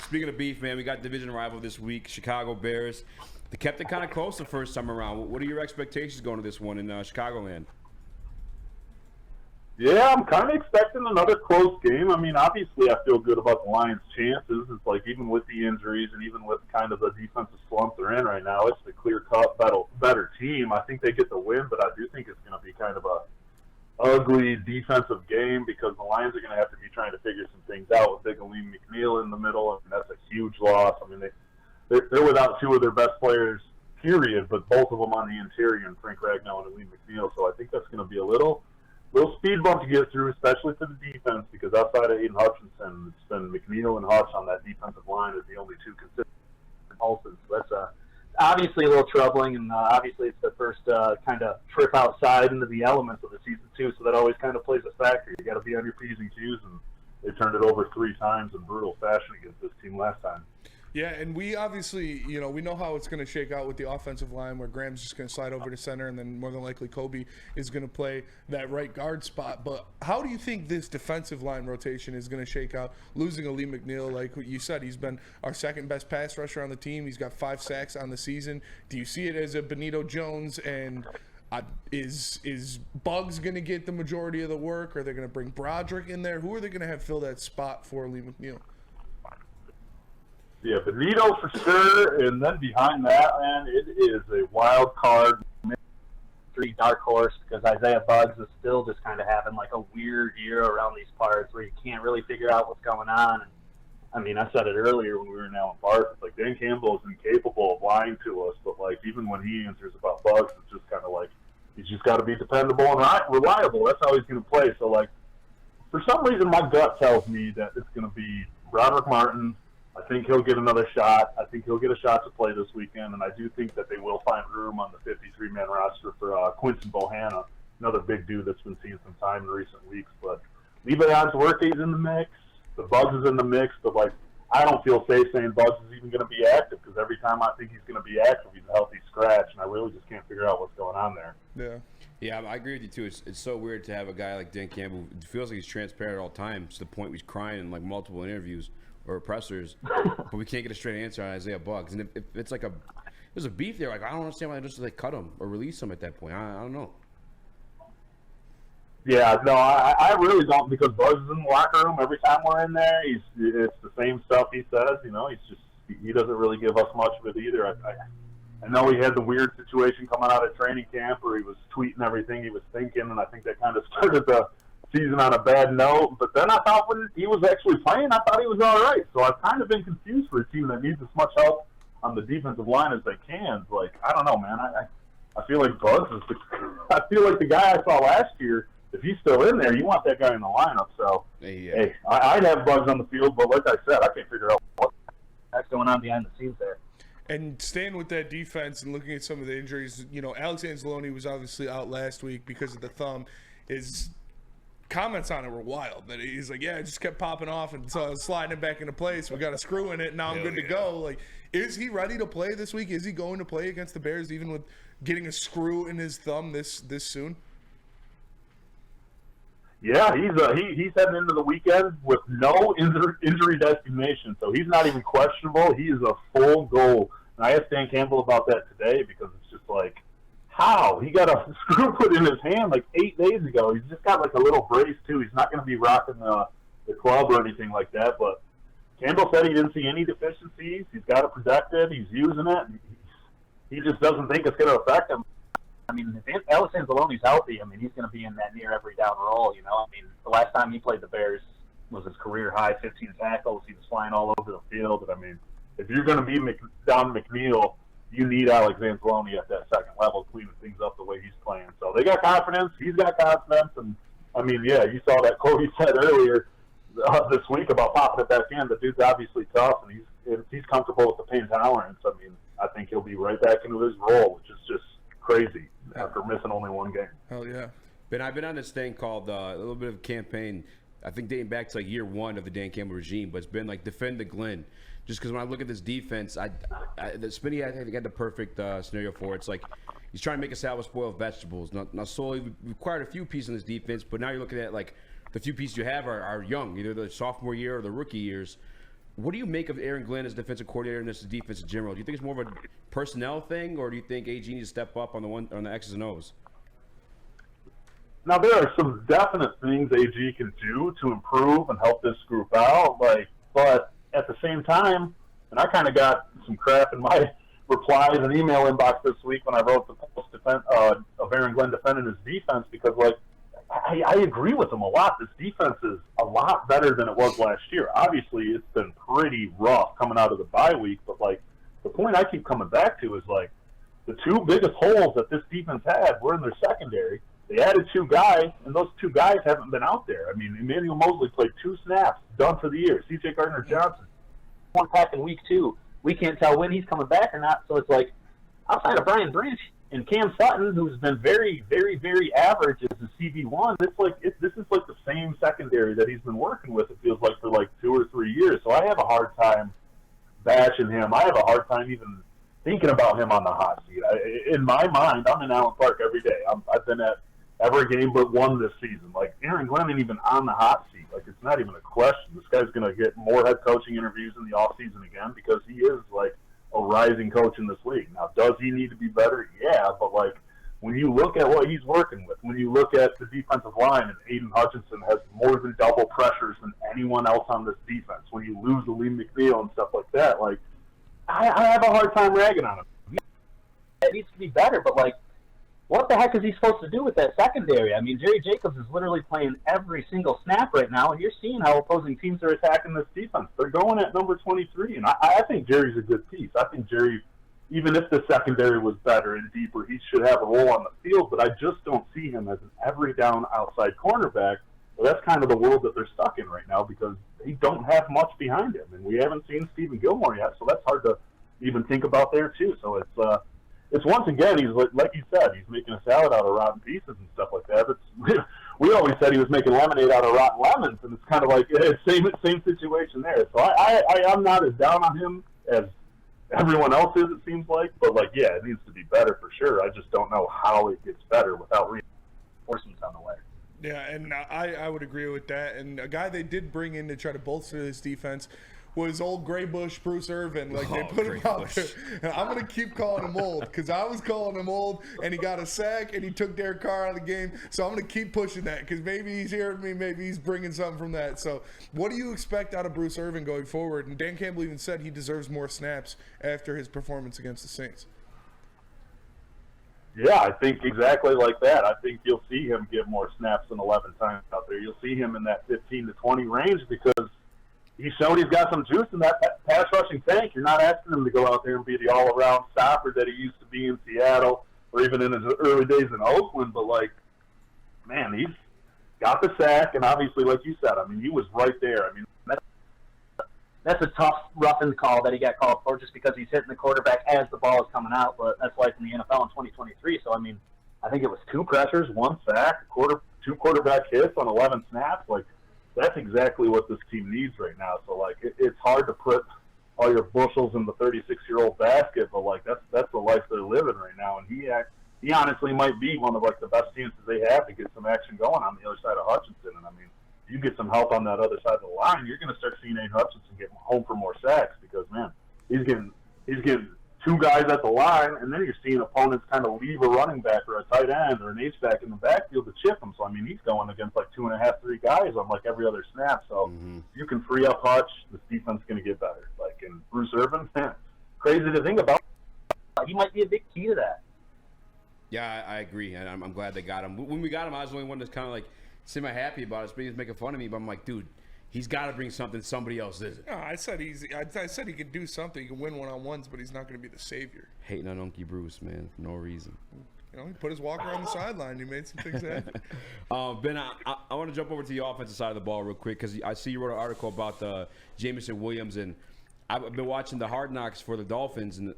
Speaking of beef, man, we got division rival this week, Chicago Bears. They kept it kind of close the first time around. What are your expectations going to this one in Chicagoland? Yeah, I'm kind of expecting another close game. I mean, obviously, I feel good about the Lions' chances. It's like even with the injuries and even with kind of the defensive slump they're in right now, it's the clear-cut, better team. I think they get the win, but I do think it's going to be kind of a ugly defensive game because the Lions are going to have to be trying to figure some things out with big Aleem McNeil in the middle, and that's a huge loss. I mean, they're without two of their best players, period, but both of them on the interior, and Frank Ragnow and Aleem McNeil. So I think that's going to be a little speed bump to get through, especially for the defense, because outside of Aiden Hutchinson, it's been McNeil and Hutch on that defensive line as the only two consistent pulses. So that's obviously a little troubling, and obviously it's the first kind of trip outside into the elements of the season, too, so that always kind of plays a factor. You got to be on your P's and Q's, and they turned it over 3 times in brutal fashion against this team last time. Yeah, and we obviously, we know how it's going to shake out with the offensive line where Graham's just going to slide over to center and then more than likely Kobe is going to play that right guard spot. But how do you think this defensive line rotation is going to shake out? Losing Aleem McNeil, like you said, he's been our second best pass rusher on the team. He's got 5 sacks on the season. Do you see it as a Benito Jones and is Buggs going to get the majority of the work? Are they going to bring Broderick in there? Who are they going to have fill that spot for Aleem McNeil? Yeah, Benito for sure, and then behind that, man, it is a wild card. 3 dark horse because Isaiah Buggs is still just kind of having like a weird year around these parts where you can't really figure out what's going on. And I mean, I said it earlier when we were in Allen Park, like Dan Campbell is incapable of lying to us, but like even when he answers about Buggs, it's just kind of like he's just got to be dependable and reliable. That's how he's going to play. So like for some reason, my gut tells me that it's going to be Broderick Martin. I think he'll get another shot. I think he'll get a shot to play this weekend, and I do think that they will find room on the 53-man roster for Quinton Bohanna, another big dude that's been seeing some time in recent weeks. But Le'Veon's Worthy's in the mix. The Buggs is in the mix, but like I don't feel safe saying Buggs is even going to be active because every time I think he's going to be active, he's a healthy scratch, and I really just can't figure out what's going on there. Yeah. Yeah, I agree with you, too. It's so weird to have a guy like Dan Campbell. It feels like he's transparent at all times to the point where he's crying in like multiple interviews or pressers, but we can't get a straight answer on Isaiah Buggs. And if it's like there's a beef there, like I don't understand why they just like cut him or release him at that point. I don't know. Yeah, no, I really don't because Buzz is in the locker room every time we're in there. It's the same stuff he says. He doesn't really give us much of it either. I know he had the weird situation coming out of training camp where he was tweeting everything he was thinking, and I think that kind of started the season on a bad note. But then I thought when he was actually playing, I thought he was all right. So I've kind of been confused for a team that needs as much help on the defensive line as they can. Like I don't know, man. I feel like Buzz is I feel like the guy I saw last year. If he's still in there, you want that guy in the lineup. So, hey, I'd have Buggs on the field, but like I said, I can't figure out what's going on behind the scenes there. And staying with that defense and looking at some of the injuries, Alex Anzalone was obviously out last week because of the thumb. His comments on it were wild. That he's like, yeah, it just kept popping off and sliding it back into place. We got a screw in it, and now I'm good to go. Like, is he ready to play this week? Is he going to play against the Bears, even with getting a screw in his thumb this soon? Yeah, he's heading into the weekend with no injury designation, so he's not even questionable. He is a full go. And I asked Dan Campbell about that today because it's just like, how? He got a screw put in his hand like 8 days ago. He's just got like a little brace, too. He's not going to be rocking the club or anything like that, but Campbell said he didn't see any deficiencies. He's got it protected. He's using it. He just doesn't think it's going to affect him. I mean, if Alex Anzalone's healthy, I mean, he's going to be in that near every down role, I mean, the last time he played the Bears was his career high, 15 tackles. He was flying all over the field. And, I mean, if you're going to be Don McNeil, you need Alex Anzalone at that second level, cleaning things up the way he's playing. So they got confidence. He's got confidence. And, I mean, yeah, you saw that Cody said earlier this week about popping it back in. The dude's obviously tough, and he's comfortable with the pain tolerance. I mean, I think he'll be right back into his role, which is just crazy after missing only one game. Hell yeah. Ben, I've been on this thing called a little bit of a campaign, I think dating back to like year 1 of the Dan Campbell regime, but it's been like defend the Glenn. Just because when I look at this defense, the Spinney, I think, had the perfect scenario for it. It's like he's trying to make a salad with spoiled vegetables. Now solely, we've acquired a few pieces in this defense, but now you're looking at like the few pieces you have are young, either the sophomore year or the rookie years. what do you make of Aaron Glenn as defensive coordinator and this defense in general? Do you think it's more of a personnel thing, or do you think AG needs to step up on the X's and O's? Now, there are some definite things AG can do to improve and help this group out, but at the same time, and I kind of got some crap in my replies and email inbox this week when I wrote the post of Aaron Glenn defending his defense, because I agree with him a lot. This defense is a lot better than it was last year. Obviously, it's been pretty rough coming out of the bye week, but the point I keep coming back to is the two biggest holes that this defense had were in their secondary. They added 2 guys, and those 2 guys haven't been out there. I mean, Emmanuel Mosley played 2 snaps, done for the year. C.J. Gardner-Johnson, 1 pack in week 2. We can't tell when he's coming back or not. So it's outside of Brian Branch and Cam Sutton, who's been very, very, very average as a CB1, this is the same secondary that he's been working with, it feels like, for 2 or 3 years. So I have a hard time bashing him. I have a hard time even thinking about him on the hot seat. In my mind, I'm in Allen Park every day. I've been at every game but one this season. Aaron Glenn ain't even on the hot seat. It's not even a question. This guy's going to get more head coaching interviews in the offseason again, because he is a rising coach in this league. Now, does he need to be better? Yeah, but when you look at what he's working with, when you look at the defensive line, and Aiden Hutchinson has more than double pressures than anyone else on this defense, when you lose Aleem McNeil and stuff like that, I have a hard time ragging on him. It needs to be better, but what the heck is he supposed to do with that secondary? I mean, Jerry Jacobs is literally playing every single snap right now, and you're seeing how opposing teams are attacking this defense. They're going at number 23, and I think Jerry's a good piece. I think Jerry, even if the secondary was better and deeper, he should have a role on the field, but I just don't see him as an every down outside cornerback. Well, that's kind of the world that they're stuck in right now, because they don't have much behind him, and we haven't seen Stephen Gilmore yet, so that's hard to even think about there too. So it's once again, he's like you said, he's making a salad out of rotten pieces and stuff like that. We always said he was making lemonade out of rotten lemons, and it's kind of same situation there. So I'm not as down on him as everyone else is, it seems like. But yeah, it needs to be better for sure. I just don't know how it gets better without reinforcements on the way. Yeah, and I would agree with that. And a guy they did bring in to try to bolster this defense was old Gray Bush Bruce Irvin. They put him out there. And I'm going to keep calling him old, because I was calling him old, and he got a sack, and he took Derek Carr out of the game. So I'm going to keep pushing that, because maybe he's hearing me, maybe he's bringing something from that. So what do you expect out of Bruce Irvin going forward? And Dan Campbell even said he deserves more snaps after his performance against the Saints. Yeah, I think exactly like that. I think you'll see him get more snaps than 11 times out there. You'll see him in that 15 to 20 range, because he showed he's got some juice in that pass rushing tank. You're not asking him to go out there and be the all-around stopper that he used to be in Seattle or even in his early days in Oakland. But, man, he's got the sack, and obviously, like you said, I mean, he was right there. I mean, that's a tough roughing call that he got called for, just because he's hitting the quarterback as the ball is coming out. But that's life in the NFL in 2023. So, I mean, I think it was 2 pressures, 1 sack, 2 quarterback hits on 11 snaps. That's exactly what this team needs right now. So, it's hard to put all your bushels in the 36-year-old basket, but, that's the life they're living right now. And he honestly might be one of, the best chances they have to get some action going on the other side of Hutchinson. And, I mean, you get some help on that other side of the line, you're going to start seeing Aiden Hutchinson get home for more sacks, because, man, he's getting 2 guys at the line, and then you're seeing opponents kind of leave a running back or a tight end or an H-back in the backfield to chip him. So, I mean, he's going against 2.5, 3 guys on every other snap. So you can free up Hutch, this defense is going to get better. And Bruce Irvin, crazy to think about. He might be a big key to that. Yeah, I agree, and I'm glad they got him. When we got him, I was the only one that's kind of semi-happy about it. But he was making fun of me, but I'm like, dude, he's got to bring something somebody else isn't. No, I said he could do something. He can win one-on-ones, but he's not going to be the savior. Hating on Unky Bruce, man, for no reason. He put his walker on the sideline. He made some things happen. Ben, I want to jump over to the offensive side of the ball real quick, because I see you wrote an article about Jameson Williams, and I've been watching the Hard Knocks for the Dolphins, and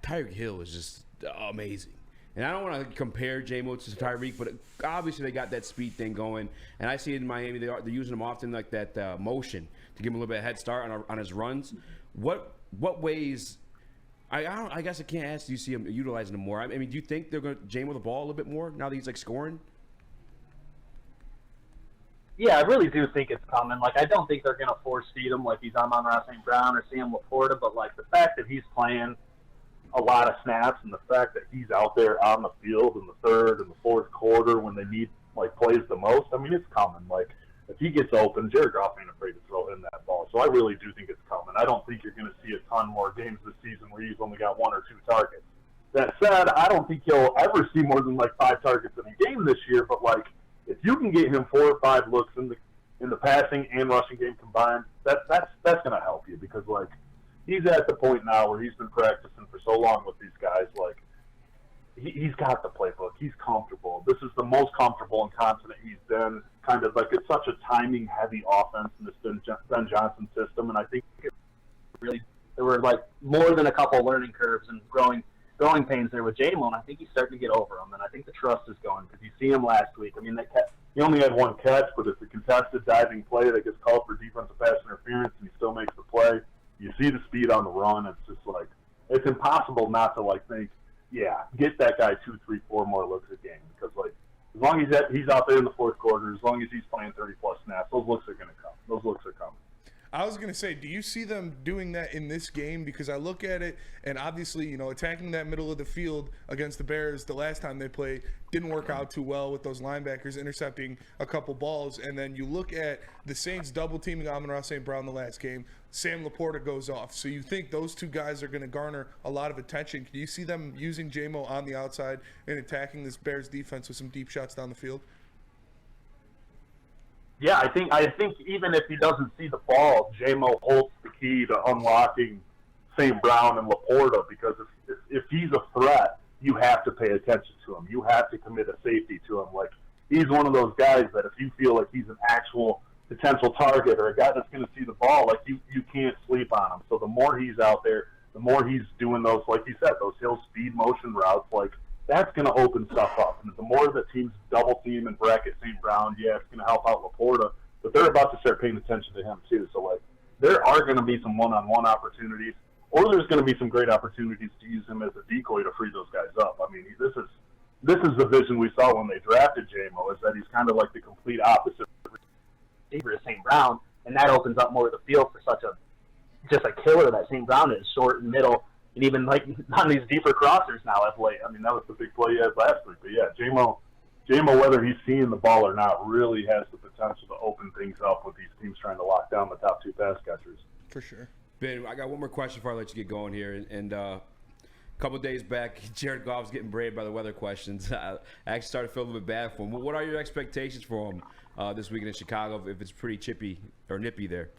Tyreek Hill is just amazing. And I don't want to compare J-Mo to Tyreek, but obviously they got that speed thing going. And I see it in Miami. They're using him often that motion to give him a little bit of head start on his runs. What ways? I guess I can't ask. Do you see him utilizing him more? I mean, do you think they're going to J-Mo the ball a little bit more now that he's scoring? Yeah, I really do think it's coming. Like, I don't think they're going to force feed him like he's Amon-Ra St. Brown or Sam Laporta, but, like, the fact that he's playing a lot of snaps and the fact that he's out there on the field in the third and the fourth quarter when they need, like, plays the most, I mean, it's coming. Like, if he gets open, Jared Goff ain't afraid to throw him that ball. So I really do think it's coming. I don't think you're going to see a ton more games this season where he's only got 1 or 2 targets. That said, I don't think he'll ever see more than, like, 5 targets in a game this year, but, like, if you can get him 4 or 5 looks in the passing and rushing game combined, that's going to help you because, like, he's at the point now where he's been practicing for so long with these guys. Like, he's got the playbook. He's comfortable. This is the most comfortable and confident he's been. Kind of like it's such a timing-heavy offense in this Ben Johnson system, and I think it really there were like more than a couple learning curves and growing pains there with J-Mo, and I think he's starting to get over them, and I think the trust is going because you see him last week. I mean, he only had 1 catch, but it's a contested diving play that gets called for defensive pass interference, and he still makes the play. You see the speed on the run. It's just like it's impossible not to like think, yeah, get that guy 2, 3, 4 more looks a game because like as long as he's out there in the fourth quarter, as long as he's playing 30-plus snaps, those looks are going to come. Those looks are coming. I was going to say, do you see them doing that in this game? Because I look at it, and obviously, you know, attacking that middle of the field against the Bears the last time they played didn't work out too well with those linebackers intercepting a couple balls. And then you look at the Saints double-teaming Amon-Ra St. Brown the last game. Sam Laporta goes off. So you think those 2 guys are going to garner a lot of attention. Can you see them using J-Mo on the outside and attacking this Bears defense with some deep shots down the field? Yeah, I think even if he doesn't see the ball, J-Mo holds the key to unlocking St. Brown and Laporta because if he's a threat, you have to pay attention to him. You have to commit a safety to him. Like he's one of those guys that if you feel like he's an actual potential target or a guy that's going to see the ball, like you can't sleep on him. So the more he's out there, the more he's doing those, like you said, those hill speed motion routes, like that's going to open stuff up. And the more the teams double team and bracket St. Brown, yeah, it's going to help out Laporta. But they're about to start paying attention to him too. So like there are going to be some one-on-one opportunities, or there's going to be some great opportunities to use him as a decoy to free those guys up. I mean, this is the vision we saw when they drafted J-Mo, is that he's kind of like the complete opposite receiver of St. Brown, and that opens up more of the field for such a killer that St. Brown is, short and middle. And even like on these deeper crossers now of late. I mean, that was the big play he had last week. But yeah, J-Mo, whether he's seeing the ball or not, really has the potential to open things up with these teams trying to lock down the top 2 pass catchers. For sure. Ben, I got one more question before I let you get going here. And a couple of days back, Jared Goff's getting braved by the weather questions. I actually started feeling a little bit bad for him. What are your expectations for him this weekend in Chicago if it's pretty chippy or nippy there?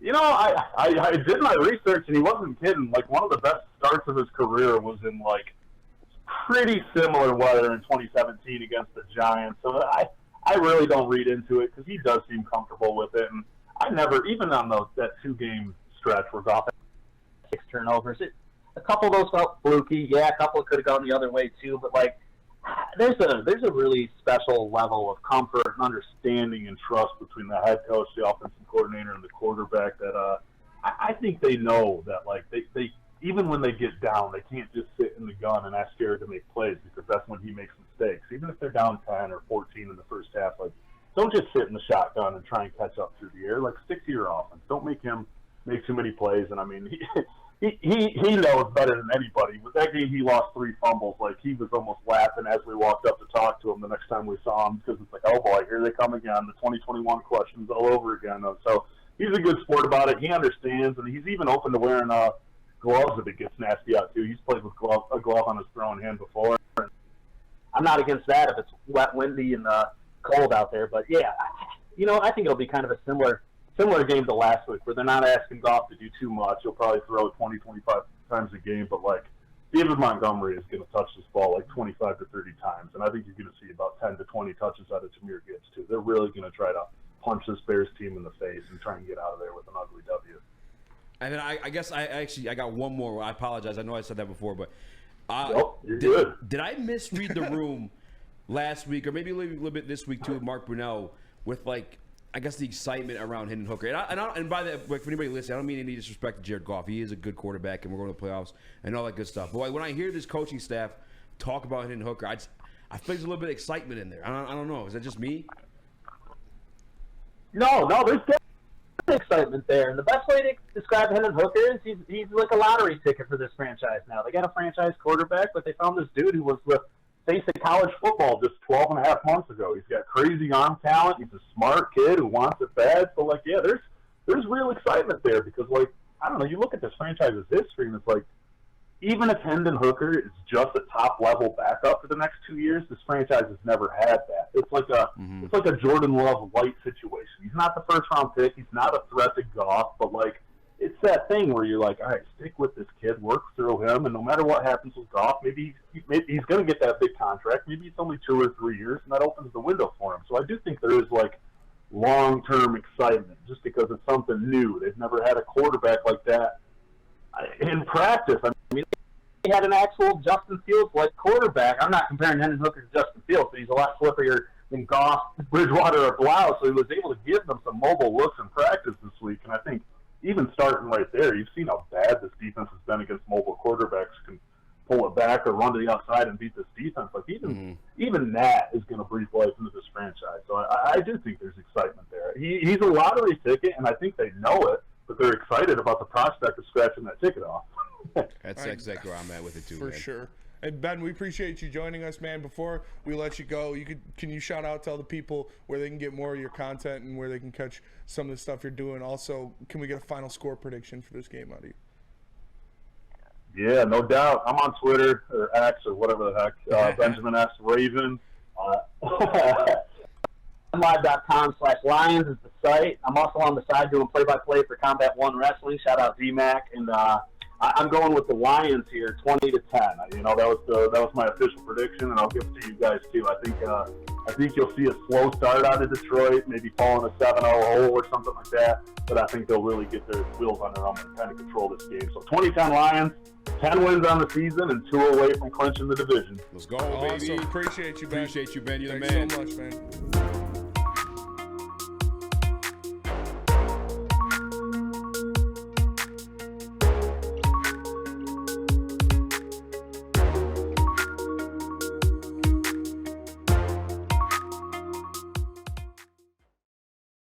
You know, I did my research, and he wasn't kidding. Like, one of the best starts of his career was in, like, pretty similar weather in 2017 against the Giants. So I really don't read into it because he does seem comfortable with it. And I never, even on that 2-game stretch where Goff had 6 turnovers, a couple of those felt fluky. Yeah, a couple could have gone the other way too. But, like, there's a really special level of comfort and understanding and trust between the head coach, the offensive coordinator, and the quarterback that I think they know that, like, they even when they get down, they can't just sit in the gun and ask Jared to make plays because that's when he makes mistakes. Even if they're down 10 or 14 in the first half, like, don't just sit in the shotgun and try and catch up through the air. Like, stick to your offense. Don't make him make too many plays. And, I mean, he knows better than anybody. With that game, he lost 3 fumbles. Like, he was almost laughing as we walked up to talk to him the next time we saw him because it's like, oh, boy, here they come again. The 2021 questions all over again. So he's a good sport about it. He understands, and he's even open to wearing gloves if it gets nasty out, too. He's played with a glove on his throwing hand before. I'm not against that if it's wet, windy, and cold out there. But, yeah, you know, I think it'll be kind of a similar game to last week where they're not asking Goff to do too much. He'll probably throw it 20, 25 times a game. But, like, David Montgomery is going to touch this ball like 25 to 30 times. And I think you're going to see about 10 to 20 touches out of Jahmyr Gibbs, too. They're really going to try to punch this Bears team in the face and try and get out of there with an ugly W. And then I guess I got one more. I apologize. I know I said that before, but Nope, you're good. Did I misread the room last week, or maybe a little bit this week too, with Mark Brunell, with, like, I guess the excitement around Hendon Hooker? And by that, like, for anybody listening, I don't mean any disrespect to Jared Goff. He is a good quarterback, and we're going to the playoffs and all that good stuff. But when I hear this coaching staff talk about Hendon Hooker, I feel there's a little bit of excitement in there. I don't know. Is that just me? No, there's definitely excitement there. And the best way to describe Hendon Hooker is he's like a lottery ticket for this franchise now. They got a franchise quarterback, but they found this dude who was the face of college football just 12 and a half months ago. He's got crazy arm talent. He's a smart kid who wants it bad. So, like, yeah, there's real excitement there because, like, I don't know, you look at this franchise's history and it's like, even if Hendon Hooker is just a top-level backup for the next 2 years, this franchise has never had that. It's like a Jordan Love light situation. He's not the first-round pick. He's not a threat to Goff, but, like, it's that thing where you're like, all right, stick with this kid, work through him, and no matter what happens with Goff, maybe he's going to get that big contract. Maybe it's only 2 or 3 years, and that opens the window for him. So I do think there is, like, long-term excitement just because it's something new. They've never had a quarterback like that in practice. I mean, he had an actual Justin Fields-like quarterback. I'm not comparing Hendon Hooker to Justin Fields, but he's a lot slipperier than Goff, Bridgewater, or Blau, so he was able to give them some mobile looks in practice this week. And I think even starting right there, you've seen how bad this defense has been against mobile quarterbacks who can pull it back or run to the outside and beat this defense. Like even that is going to breathe life into this franchise. So I do think there's excitement there. He's a lottery ticket, and I think they know it, but they're excited about the prospect of scratching that ticket off. That's exactly where I'm at with it too. For man. sure. And Ben, we appreciate you joining us, man. Before we let you go, can you shout out, tell the people where they can get more of your content and where they can catch some of the stuff you're doing? Also, can we get a final score prediction for this game out of you? Yeah, no doubt. I'm on Twitter or X or whatever the heck. Benjamin S. Raven. Live.com/Lions is the site. I'm also on the side doing play-by-play for Combat One Wrestling. Shout out D-Mac. And I'm going with the Lions here, 20-10. You know, that was my official prediction, and I'll give it to you guys too. I think you'll see a slow start out of Detroit, maybe falling a 7-0 hole or something like that. But I think they'll really get their wheels on their own and kind of control this game. So 20-10 Lions, 10 wins on the season, and 2 away from clinching the division. Let's go, Awesome. baby. Appreciate you, Ben. Appreciate you, Ben. You're the Thanks man. so much, man.